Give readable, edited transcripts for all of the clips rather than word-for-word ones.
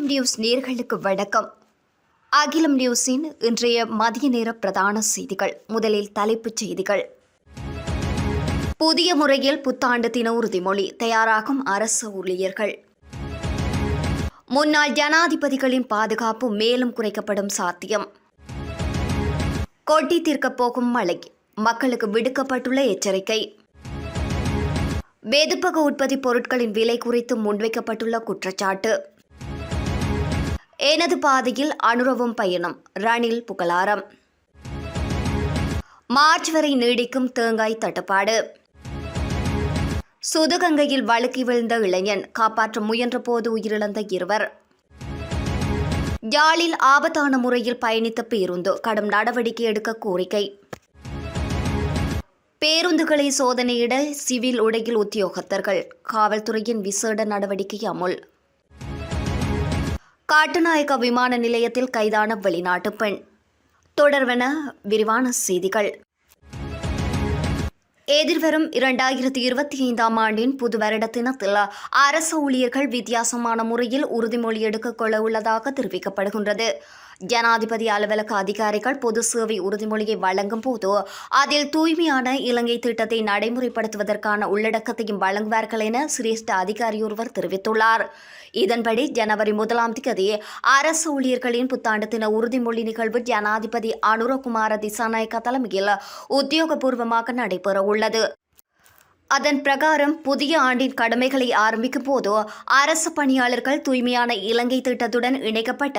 அகிலம் நியூஸ் நேயர்களுக்கு வணக்கம். அகிலம் நியூஸின் இன்றைய மதிய நேர பிரதான செய்திகள். முதலில் தலைப்புச் செய்திகள். புதிய முறையில் புத்தாண்டு தின உறுதிமொழி தயாராகும் அரசு ஊழியர்கள். முன்னாள் ஜனாதிபதிகளின் பாதுகாப்பு மேலும் குறைக்கப்படும் சாத்தியம். கொட்டி தீர்க்கப் போகும் மழை, மக்களுக்கு விடுக்கப்பட்டுள்ள எச்சரிக்கை. வெதுப்பக உற்பத்தி பொருட்களின் விலை குறித்து முன்வைக்கப்பட்டுள்ள குற்றச்சாட்டு. எனது பாதையில் அனுரவும் பயணம், ரணில் புகழாரம். மார்ச் வரை நீடிக்கும் தேங்காய் தட்டுப்பாடு. சுதுகங்கையில் வழுக்கி விழுந்த இளைஞன், காப்பாற்ற முயன்றபோது உயிரிழந்த இருவர். யாழில் ஆபத்தான முறையில் பயணித்த பேருந்து, கடும் நடவடிக்கை எடுக்க கோரிக்கை. பேருந்துகளை சோதனையிட சிவில் உடையில் உத்தியோகத்தர்கள், காவல்துறையின் விசேட நடவடிக்கை அமுல். காட்டுநாயக்க விமான நிலையத்தில் கைதான வெளிநாட்டு பெண். தொடர்வன விரிவான செய்திகள். எதிர்வரும் 2025ஆம் ஆண்டின் புது வருட தினத்தில் அரசு ஊழியர்கள் வித்தியாசமான முறையில் உறுதிமொழி எடுக்க கொள்ள உள்ளதாக தெரிவிக்கப்படுகின்றது. ஜனாதிபதி அலுவலக அதிகாரிகள் பொது சேவை உறுதிமொழியை வழங்கும் போது அதில் தூய்மையான இலங்கை திட்டத்தை நடைமுறைப்படுத்துவதற்கான உள்ளடக்கத்தையும் வழங்குவார்கள் என சிரேஷ்ட அதிகாரியொருவர் தெரிவித்துள்ளார். இதன்படி ஜனவரி 1ஆம் தேதி அரசு ஊழியர்களின் புத்தாண்டு தின உறுதிமொழி நிகழ்வு ஜனாதிபதி அனுரகுமார திசாநாயக்க தலைமையில் உத்தியோகபூர்வமாக நடைபெற உள்ளது. அதன் பிரகாரம் புதிய ஆண்டின் கடமைகளை ஆரம்பிக்கும் போது அரசு பணியாளர்கள் தூய்மையான இலங்கை திட்டத்துடன் இணைக்கப்பட்ட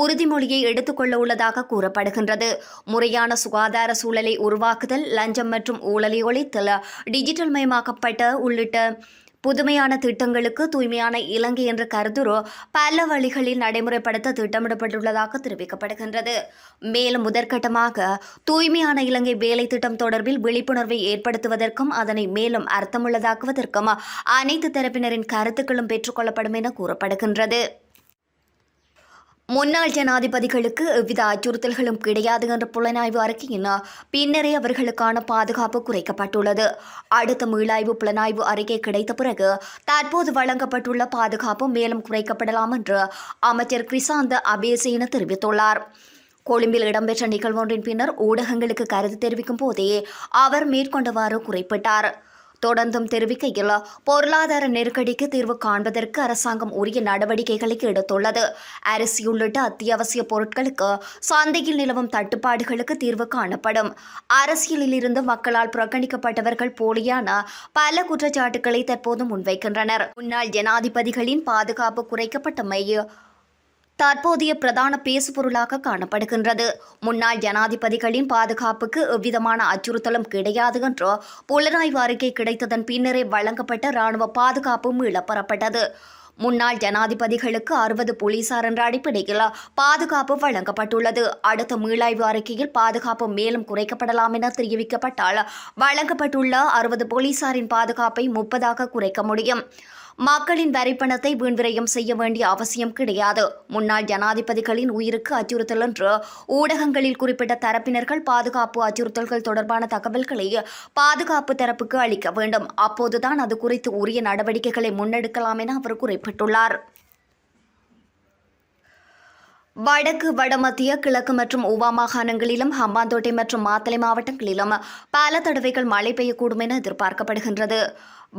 உறுதிமொழியை எடுத்துக்கொள்ள உள்ளதாக கூறப்படுகின்றது. முறையான சுகாதார சூழலை உருவாக்குதல், லஞ்சம் மற்றும் ஊழலை ஒழித்தல், டிஜிட்டல் மயமாக்கப்பட்ட உள்ளிட்ட புதுமையான திட்டங்களுக்கு தூய்மையான இலங்கை என்ற கருத்துரு பல வழிகளில் நடைமுறைப்படுத்த திட்டமிடப்பட்டுள்ளதாக தெரிவிக்கப்படுகின்றது. மேலும் முதற்கட்டமாக தூய்மையான இலங்கை வேலை திட்டம் தொடர்பில் விழிப்புணர்வை ஏற்படுத்துவதற்கும் அதனை மேலும் அர்த்தமுள்ளதாக்குவதற்கும் அனைத்து தரப்பினரின் கருத்துக்களும் பெற்றுக்கொள்ளப்படும் என கூறப்படுகின்றது. முன்னாள் ஜனாதிபதிகளுக்கு எவ்வித அச்சுறுத்தல்களும் கிடையாது என்ற புலனாய்வு அறிக்கையின் பின்னரே அவர்களுக்கான பாதுகாப்பு குறைக்கப்பட்டுள்ளது. அடுத்த மீளாய்வு புலனாய்வு அறிக்கை கிடைத்த பிறகு தற்போது வழங்கப்பட்டுள்ள பாதுகாப்பு மேலும் குறைக்கப்படலாம் என்று அமைச்சர் கிரிசாந்த அபேசேன தெரிவித்துள்ளார். கொழும்பில் இடம்பெற்ற நிகழ்வொன்றின் பின்னர் ஊடகங்களுக்கு கருத்து தெரிவிக்கும் போதே அவர் மேற்கொண்டவாறு குறிப்பிட்டார். தொடர்ந்தும் தெரிவிக்கையில், பொருளாதார நெருக்கடிக்கு தீர்வு காண்பதற்கு அரசாங்கம் உரிய நடவடிக்கைகளை எடுத்துள்ளது. அரிசி உள்ளிட்ட அத்தியாவசிய பொருட்களுக்கு சந்தையில் நிலவும் தட்டுப்பாடுகளுக்கு தீர்வு காணப்படும். அரசியலில் இருந்து மக்களால் புறக்கணிக்கப்பட்டவர்கள் போலியான பல குற்றச்சாட்டுக்களை தற்போது முன்வைக்கின்றனர். முன்னாள் ஜனாதிபதிகளின் பாதுகாப்பு குறைக்கப்பட்டமை தற்போதைய பிரதான பேசுபொருளாக காணப்படுகின்றது. முன்னாள் ஜனாதிபதிகளின் பாதுகாப்புக்கு எவ்விதமான அச்சுறுத்தலும் கிடையாது என்று புலனாய்வு அறிக்கை கிடைத்ததன் பின்னரே வழங்கப்பட்ட இராணுவ பாதுகாப்பு மீளப்பெறப்பட்டது. முன்னாள் ஜனாதிபதிகளுக்கு 60 போலீசார் என்ற அடிப்படையில் பாதுகாப்பு வழங்கப்பட்டுள்ளது. அடுத்த மீளாய்வு அறிக்கையில் பாதுகாப்பு மேலும் குறைக்கப்படலாம் என தெரிவிக்கப்பட்டால் வழங்கப்பட்டுள்ள 60 போலீசாரின் பாதுகாப்பை 30ஆக குறைக்க முடியும். மக்களின் வரிப்பணத்தை வீண்விரயம் செய்ய வேண்டிய அவசியம் கிடையாது. முன்னாள் ஜனாதிபதிகளின் உயிருக்கு அச்சுறுத்தல் என்று ஊடகங்களில் குறிப்பிட்ட தரப்பினர்கள் பாதுகாப்பு அச்சுறுத்தல்கள் தொடர்பான தகவல்களை பாதுகாப்பு தரப்புக்கு அளிக்க வேண்டும். அப்போதுதான் அது குறித்து உரிய நடவடிக்கைகளை முன்னெடுக்கலாம் என அவர் குறிப்பிட்டுள்ளார். வடக்கு, வடமத்திய, கிழக்கு மற்றும் ஊவா மாகாணங்களிலும் ஹம்பாந்தோட்டை மற்றும் மாத்தளை மாவட்டங்களிலும் பல தடவைகள் மழை பெய்யக்கூடும் என எதிர்பார்க்கப்படுகின்றது.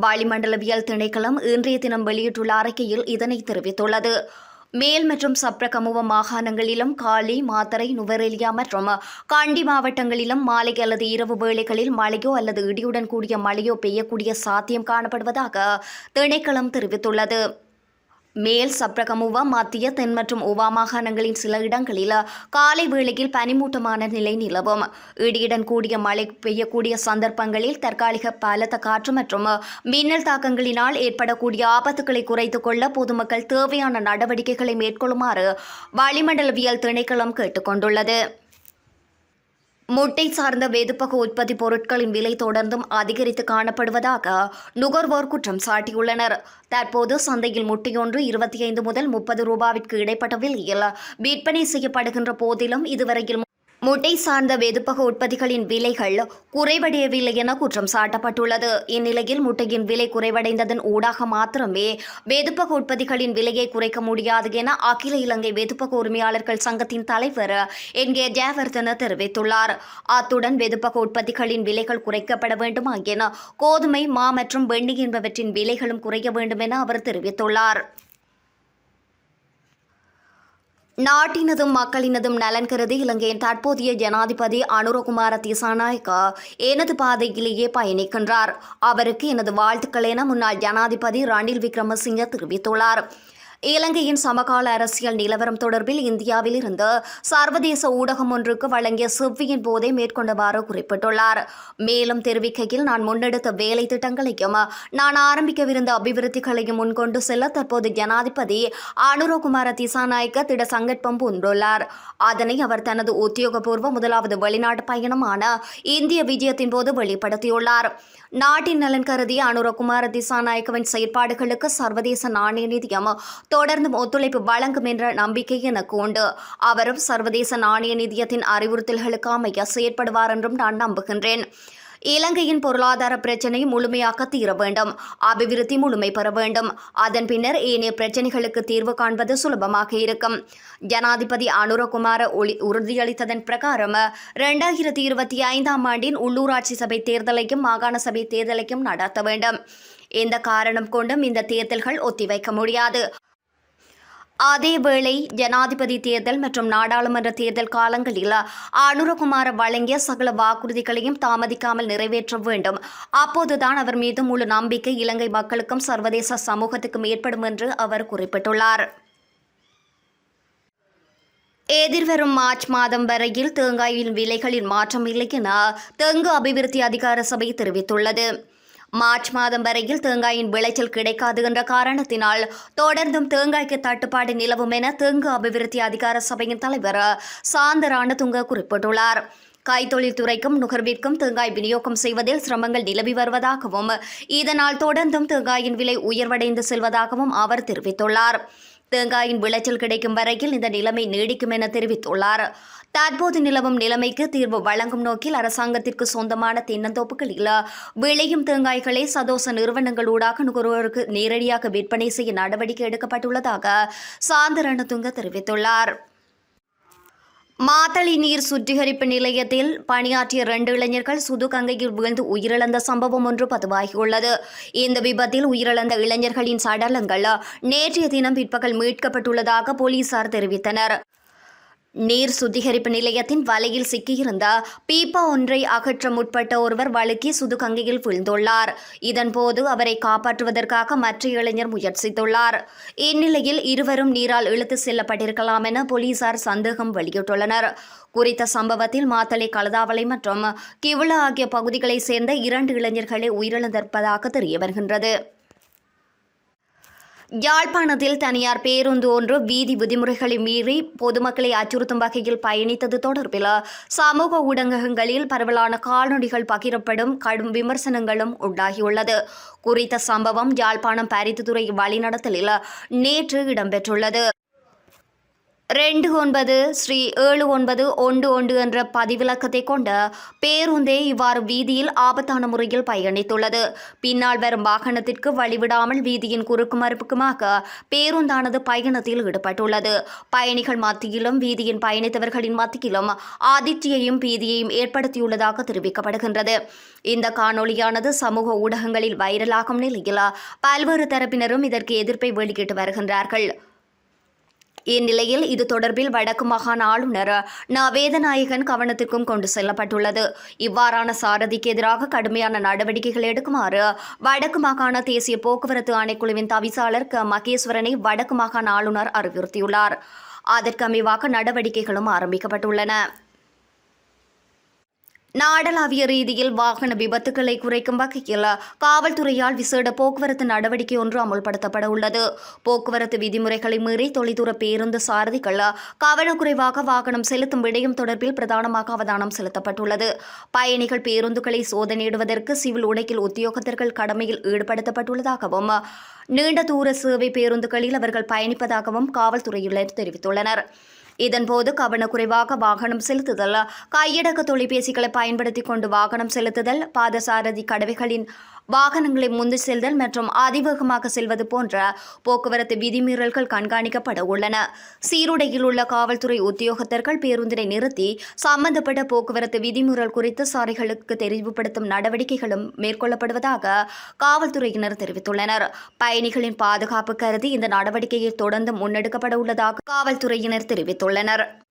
வளிமண்டலவியல் திணைக்களம் இன்றைய தினம் வெளியிட்டுள்ள அறிக்கையில் இதனை தெரிவித்துள்ளது. மேல் மற்றும் சப்ரகமுவ மாகாணங்களிலும் காலி, மாத்தறை, நுவரெலியா மற்றும் கண்டி மாவட்டங்களிலும் மாலை அல்லது இரவு வேளைகளில் மழையோ அல்லது இடியுடன் கூடிய மழையோ பெய்யக்கூடிய சாத்தியம் காணப்படுவதாக திணைக்களம் தெரிவித்துள்ளது. மேல் சப்ரகமுவா, மத்திய, தென் மற்றும் ஊவா மாகாணங்களின் சில இடங்களில் காலை வேளையில் பனிமூட்டமான நிலை நிலவும். இடியுடன் கூடிய மழை பெய்யக்கூடிய சந்தர்ப்பங்களில் தற்காலிக பலத்த காற்று மற்றும் மின்னல் தாக்கங்களினால் ஏற்படக்கூடிய ஆபத்துக்களை குறைத்துக் கொள்ள பொதுமக்கள் தேவையான நடவடிக்கைகளை மேற்கொள்ளுமாறு வளிமண்டலவியல் திணைக்களம் கேட்டுக் கொண்டுள்ளது. முட்டை சார்ந்த வெதுப்பக உற்பத்தி பொருட்களின் விலை தொடர்ந்தும் அதிகரித்து காணப்படுவதாக நுகர்வோர் குற்றம் சாட்டியுள்ளனர். தற்போது சந்தையில் முட்டையொன்று 25 முதல் 30 ரூபாவிற்கு இடைப்பட்ட விலையில் விற்பனை செய்யப்படுகின்ற போதிலும் இதுவரையில் முட்டை சார்ந்த வெதுப்பக உற்பத்திகளின் விலைகள் குறைவடையவில்லை என குற்றம் சாட்டப்பட்டுள்ளது. இந்நிலையில் முட்டையின் விலை குறைவடைந்ததன் ஊடாக மாத்திரமே வெதுப்பக உற்பத்திகளின் விலையை குறைக்க முடியாது என அகில இலங்கை வெதுப்பக உரிமையாளர்கள் சங்கத்தின் தலைவர் என்.கே. ஜெயவர்தன தெரிவித்துள்ளார். அத்துடன் வெதுப்பக உற்பத்திகளின் விலைகள் குறைக்கப்பட வேண்டுமா என கோதுமை, மா மற்றும் வெண்ணெய் என்பவற்றின் விலைகளும் குறைய வேண்டும் என அவர் தெரிவித்துள்ளார். நாட்டினதும் மக்களினதும் நலன் கருதி இலங்கையின் தற்போதைய ஜனாதிபதி அனுரகுமார திசாநாயக்க எனது பாதையிலேயே பயணிக்கின்றார். அவருக்கு எனது வாழ்த்துக்கள் என முன்னாள் ஜனாதிபதி ரணில் விக்ரமசிங்க தெரிவித்துள்ளார். இலங்கையின் சமகால அரசியல் நிலவரம் தொடர்பில் இந்தியாவில் இருந்து சர்வதேச ஊடகம் ஒன்றுக்கு வழங்கிய செவ்வியின் போதே மேற்கொண்டவாறு குறிப்பிட்டுள்ளார். மேலும் தெரிவிக்கையில், நான் முன்னெடுத்த வேலை திட்டங்களையும் நான் ஆரம்பிக்கவிருந்த அபிவிருத்திகளையும் முன்கொண்டு செல்ல தற்போது ஜனாதிபதி அனுரகுமார திசாநாயக்க திட சங்கற்பம் பூண்டுள்ளார். அதனை அவர் தனது உத்தியோகபூர்வ முதலாவது வெளிநாட்டு பயணமான இந்திய விஜயத்தின் போது வெளிப்படுத்தியுள்ளார். நாட்டின் நலன் கருதி அனுரகுமார திசாநாயக்கவின் செயற்பாடுகளுக்கு சர்வதேச நாணய நிதியம் தொடர்ந்தும் ஒத்துழைப்பு வழங்கும் என்ற நம்பிக்கை எனக்கு உண்டு. அவரும் சர்வதேச நாணய நிதியத்தின் அறிவுறுத்தல்களுக்கு அமைய செயற்படுவார் என்றும் நான் நம்புகின்றேன். இலங்கையின் பொருளாதார பிரச்சினை முழுமையாக தீர வேண்டும், அபிவிருத்தி முழுமை பெற வேண்டும். அதன் பின்னர் ஏனைய பிரச்சினைகளுக்கு தீர்வு காண்பது சுலபமாக இருக்கும். ஜனாதிபதி அனுரகுமார உறுதியளித்ததன் பிரகாரம் 2025ஆம் ஆண்டின் உள்ளூராட்சி சபை தேர்தலையும் மாகாண சபை தேர்தலையும் நடத்த வேண்டும். எந்த காரணம் கொண்டும் இந்த தேர்தல்கள் ஒத்திவைக்க முடியாது. அதேவேளை ஜனாதிபதி தேர்தல் மற்றும் நாடாளுமன்ற தேர்தல் காலங்களில் அனுரகுமார வழங்கிய சகல வாக்குறுதிகளையும் தாமதிக்காமல் நிறைவேற்ற வேண்டும். அப்போதுதான் அவர் மீது முழு நம்பிக்கை இலங்கை மக்களுக்கும் சர்வதேச சமூகத்துக்கும் ஏற்படும் என்று அவர் குறிப்பிட்டுள்ளார். எதிர்வரும் மார்ச் மாதம் வரையில் தேங்காயின் விலைகளில் மாற்றம் இல்லை என தெங்கு அபிவிருத்தி அதிகார சபை தெரிவித்துள்ளது. மார்ச் மாதம் வரையில் தேங்காயின் விளைச்சல் கிடைக்காது என்ற காரணத்தினால் தொடர்ந்தும் தேங்காய்க்கு தட்டுப்பாடு நிலவும் என தெங்கு அபிவிருத்தி அதிகார சபையின் தலைவர் சாந்த ரணதுங்க குறிப்பிட்டுள்ளார். கைத்தொழில் துறைக்கும் நுகர்விற்கும் தேங்காய் விநியோகம் செய்வதில் சிரமங்கள் நிலவி வருவதாகவும் இதனால் தொடர்ந்தும் தேங்காயின் விலை உயர்வடைந்து செல்வதாகவும் அவர் தெரிவித்துள்ளார். தேங்காயின் விளைச்சல் கிடைக்கும் வரையில் இந்த நிலைமை நீடிக்கும் என தெரிவித்துள்ளார். தற்போது நிலவும் நிலைமைக்கு தீர்வு வழங்கும் நோக்கில் அரசாங்கத்திற்கு சொந்தமான தென்னந்தோப்புகளில் விளையும் தேங்காய்களை சதோச நிறுவனங்களூடாக நுகர்வோருக்கு நேரடியாக விற்பனை செய்ய நடவடிக்கை எடுக்கப்பட்டுள்ளதாக சாந்த ரணதுங்க தெரிவித்துள்ளார். மாத்தளை நீர் சுத்திகரிப்பு நிலையத்தில் பணியாற்றிய 2 இளைஞர்கள் சுதுகங்கையில் வீழ்ந்து உயிரிழந்த சம்பவம் ஒன்று பதிவாகியுள்ளது. இந்த விபத்தில் உயிரிழந்த இளைஞர்களின் சடலங்கள் நேற்றைய தினம் பிற்பகல் மீட்கப்பட்டுள்ளதாக போலீசார் தெரிவித்தனர். நீர் சுத்திகரிப்பு நிலையத்தின் வலையில் சிக்கியிருந்த பீப்பா ஒன்றை அகற்ற முற்பட்ட ஒருவர் வழுக்கி சுதுகங்கையில் வீழ்ந்துள்ளார். இதன்போது அவரை காப்பாற்றுவதற்காக மற்ற இளைஞர் முயற்சித்துள்ளார். இந்நிலையில் இருவரும் நீரால் இழுத்து செல்லப்பட்டிருக்கலாம் என போலீசார் சந்தேகம் வெளியிட்டுள்ளனர். குறித்த சம்பவத்தில் மாத்தளை, கலதாவளை மற்றும் கிவுள ஆகிய பகுதிகளைச் சேர்ந்த 2 இளைஞர்களே உயிரிழந்திருப்பதாக தெரியவருகின்றது. யாழ்ப்பாணத்தில் தனியார் பேருந்து ஒன்று வீதி விதிமுறைகளை மீறி பொதுமக்களை அச்சுறுத்தும் வகையில் பயணித்தது தொடர்பில் சமூக ஊடகங்களில் பரவலான காணொளிகள் பகிரப்படும் கடும் விமர்சனங்களும் உண்டாகியுள்ளது. குறித்த சம்பவம் யாழ்ப்பாணம் பரித்துத்துறை வழிநடத்தலில் நேற்று இடம்பெற்றுள்ளது. 29/7911 என்ற பதிவிலக்கத்தை கொண்ட பேருந்தே இவ்வாறு வீதியில் ஆபத்தான முறையில் பயணித்துள்ளது. பின்னால் வரும் வாகனத்திற்கு வழிவிடாமல் வீதியின் குறுக்கு மறுப்புக்குமாக பேருந்தானது பயணத்தில் ஈடுபட்டுள்ளது. பயணிகள் மத்தியிலும் வீதியின் பயணித்தவர்களின் மத்தியிலும் அதிர்ச்சியையும் பீதியையும் ஏற்படுத்தியுள்ளதாக தெரிவிக்கப்படுகின்றது. இந்த காணொளியானது சமூக ஊடகங்களில் வைரலாகும் நிலையில் பல்வேறு தரப்பினரும் இதற்கு எதிர்ப்பை வெளியிட்டு வருகின்றார்கள். இந்நிலையில் இது தொடர்பில் வடக்கு மாகாண ஆளுநர் வேதநாயகன் கவனத்திற்கும் கொண்டு செல்லப்பட்டுள்ளது. இவ்வாறான சாரதிக்கு எதிராக கடுமையான நடவடிக்கைகள் எடுக்குமாறு வடக்கு மாகாண தேசிய போக்குவரத்து ஆணைக்குழுவின் தவிசாளர் மகேஸ்வரனை வடக்கு மாகாண ஆளுநர் அறிவுறுத்தியுள்ளார். அதற்கமைவாக நடவடிக்கைகளும் ஆரம்பிக்கப்பட்டுள்ளன. நாடளாவிய ரீதியில் வாகன விபத்துக்களை குறைக்கும் வகையில் காவல்துறையால் விசேட போக்குவரத்து நடவடிக்கை ஒன்று அமுல்படுத்தப்பட உள்ளது. போக்குவரத்து விதிமுறைகளை மீறி தொலைதூர பேருந்து சாரதிகள் கவனக்குறைவாக வாகனம் செலுத்தும் விடயம் தொடர்பில் பிரதானமாக அவதானம் செலுத்தப்பட்டுள்ளது. பயணிகள் பேருந்துகளை சோதனையிடுவதற்கு சிவில் உடையில் உத்தியோகத்தர்கள் கடமையில் ஈடுபடுத்தப்பட்டுள்ளதாகவும் நீண்ட தூர சேவை பேருந்துகளில் அவர்கள் பயணிப்பதாகவும் காவல்துறையினர் தெரிவித்துள்ளனர். இதன்போது கவனக்குறைவாக வாகனம் செலுத்துதல், கையடக்க தொலைபேசிகளை பயன்படுத்திக் கொண்டு வாகனம் செலுத்துதல், பாதசாரதி கடவைகளின் வாகனங்களை முந்தி செல்தல் மற்றும் அதிவேகமாக செல்வது போன்ற போக்குவரத்து விதிமீறல்கள் கண்காணிக்கப்பட உள்ளன. சீருடையில் உள்ள காவல்துறை உத்தியோகத்தர்கள் பேருந்தினை நிறுத்தி சம்பந்தப்பட்ட போக்குவரத்து விதிமீறல் குறித்து சாரதிகளுக்கு தெரிவுபடுத்தும் நடவடிக்கைகளும் மேற்கொள்ளப்படுவதாக காவல்துறையினர் தெரிவித்துள்ளனர். பயணிகளின் பாதுகாப்பு கருதி இந்த நடவடிக்கையை தொடர்ந்து முன்னெடுக்கப்பட உள்ளதாக காவல்துறையினர் தெரிவித்துள்ளனர்.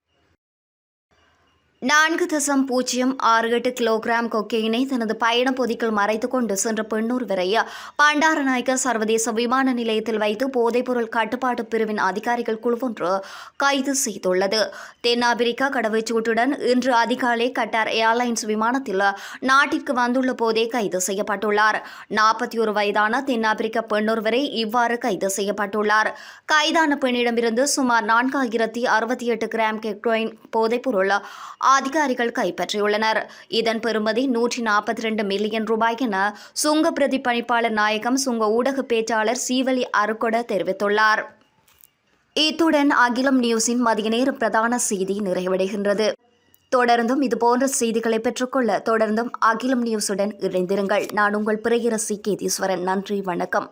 4.068 கிலோகிராம் கொக்கையினை தனது பயண பொதிக்குள் மறைத்துக் கொண்டு சென்ற பெண்ணூர் வரை பண்டாரநாயக்க சர்வதேச விமான நிலையத்தில் வைத்து போதைப்பொருள் கட்டுப்பாட்டு பிரிவின் அதிகாரிகள் குழுவொன்று கைது செய்துள்ளது. தென்னாப்பிரிக்கா கடவுச்சீட்டுடன் இன்று அதிகாலை கட்டார் ஏர்லைன்ஸ் விமானத்தில் நாட்டிற்கு வந்துள்ள போதே கைது செய்யப்பட்டுள்ளார். 41 வயதான தென்னாப்பிரிக்க பெண்ணூர் வரை இவ்வாறு கைது செய்யப்பட்டுள்ளார். கைதான பெண்ணிடமிருந்து சுமார் 4068 கிராம் கெக்ரோயின் போதைப்பொருள் அதிகாரிகள் கைப்பற்றியுள்ளனர். இதன் பெறுமதி 142 மில்லியன் ரூபாய் என சுங்க பிரதி பணிப்பாளர் நாயகம் சுங்க ஊடக பேச்சாளர் சீவலி அருக்கொட தெரிவித்துள்ளார். இத்துடன் அகிலம் நியூஸின் மதிய நேர பிரதான செய்தி நிறைவடைகின்றது. தொடர்ந்தும் இதுபோன்ற செய்திகளை பெற்றுக்கொள்ள தொடர்ந்தும் அகிலம் நியூஸுடன் இணைந்திருங்கள். நான் உங்கள் பிறையரசி கேதீஸ்வரன். நன்றி, வணக்கம்.